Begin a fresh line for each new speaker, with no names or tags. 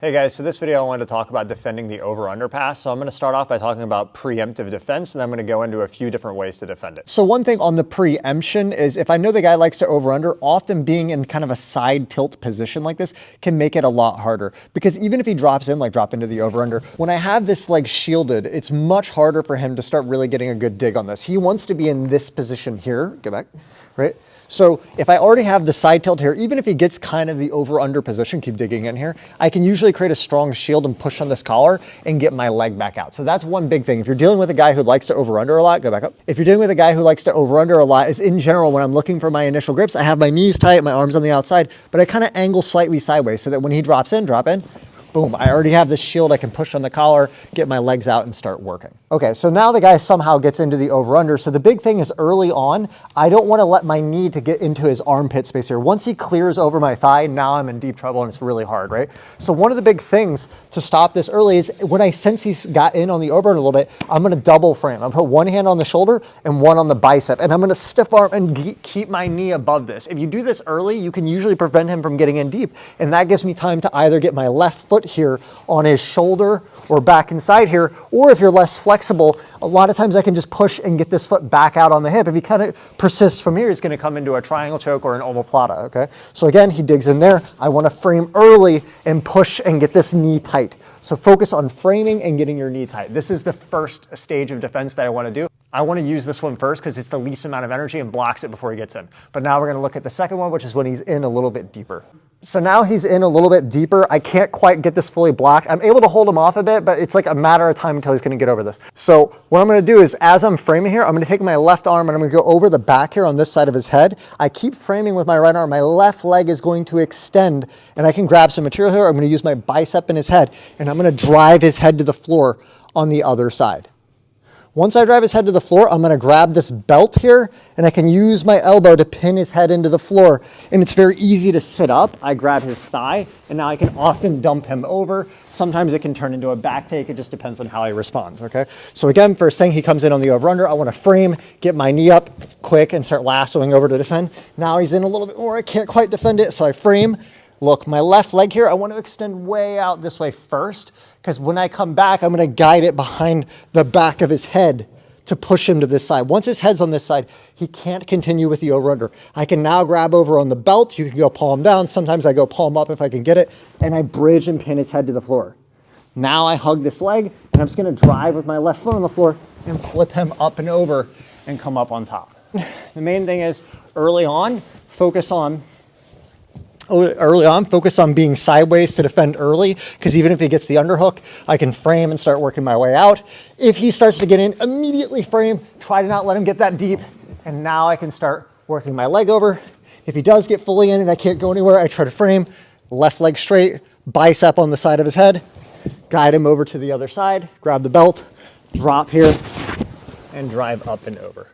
Hey guys, so this video I wanted to talk about defending the over-under pass. So I'm going to start off by talking about preemptive defense, and then I'm going to go into a few different ways to defend it. So one thing on the preemption is if I know the guy likes to over-under, often being in kind of a side tilt position like this can make it a lot harder. Because even if he drops in, like drop into the over-under, when I have this leg shielded, it's much harder for him to start really getting a good dig on this. He wants to be in this position here, go back, right? So if I already have the side tilt here, even if he gets kind of the over-under position, keep digging in here, I can usually create a strong shield and push on this collar and get my leg back out. So that's one big thing. If you're dealing with a guy who likes to over-under a lot, go back up. If you're dealing with a guy who likes to over-under a lot, is in general, when I'm looking for my initial grips, I have my knees tight, my arms on the outside, but I kind of angle slightly sideways so that when he drops in, drop in, boom, I already have this shield. I can push on the collar, get my legs out and start working. Okay, so now the guy somehow gets into the over-under. So the big thing is early on, I don't want to let my knee to get into his armpit space here. Once he clears over my thigh, now I'm in deep trouble and it's really hard, right? So one of the big things to stop this early is when I sense he's got in on the over-under a little bit, I'm going to double frame. I'm going to put one hand on the shoulder and one on the bicep, and I'm going to stiff arm and keep my knee above this. If you do this early, you can usually prevent him from getting in deep, and that gives me time to either get my left foot here on his shoulder or back inside here, or if you're less flexible, a lot of times I can just push and get this foot back out on the hip. If he kind of persists from here, he's going to come into a triangle choke or an omoplata, okay? So again, he digs in there. I want to frame early and push and get this knee tight. So focus on framing and getting your knee tight. This is the first stage of defense that I want to do. I want to use this one first because it's the least amount of energy and blocks it before he gets in. But now we're going to look at the second one, which is when he's in a little bit deeper. So now he's in a little bit deeper. I can't quite get this fully blocked. I'm able to hold him off a bit, but it's like a matter of time until he's going to get over this. So what I'm going to do is, as I'm framing here, I'm going to take my left arm and I'm going to go over the back here on this side of his head. I keep framing with my right arm. My left leg is going to extend and I can grab some material here. I'm going to use my bicep in his head and I'm going to drive his head to the floor on the other side. Once I drive his head to the floor, I'm going to grab this belt here and I can use my elbow to pin his head into the floor. And it's very easy to sit up. I grab his thigh and now I can often dump him over. Sometimes it can turn into a back take. It just depends on how he responds, okay? So again, first thing, he comes in on the over-under. I want to frame, get my knee up quick and start lassoing over to defend. Now he's in a little bit more. I can't quite defend it, so I frame. Look, my left leg here, I want to extend way out this way first, because when I come back, I'm going to guide it behind the back of his head to push him to this side. Once his head's on this side, he can't continue with the over-under. I can now grab over on the belt. You can go palm down. Sometimes I go palm up if I can get it, and I bridge and pin his head to the floor. Now I hug this leg, and I'm just going to drive with my left foot on the floor and flip him up and over and come up on top. The main thing is early on, focus on being sideways to defend early, because even if he gets the underhook, I can frame and start working my way out. If he starts to get in, immediately frame, try to not let him get that deep, and now I can start working my leg over. If he does get fully in and I can't go anywhere, I try to frame, left leg straight, bicep on the side of his head, guide him over to the other side, grab the belt, drop here, and drive up and over.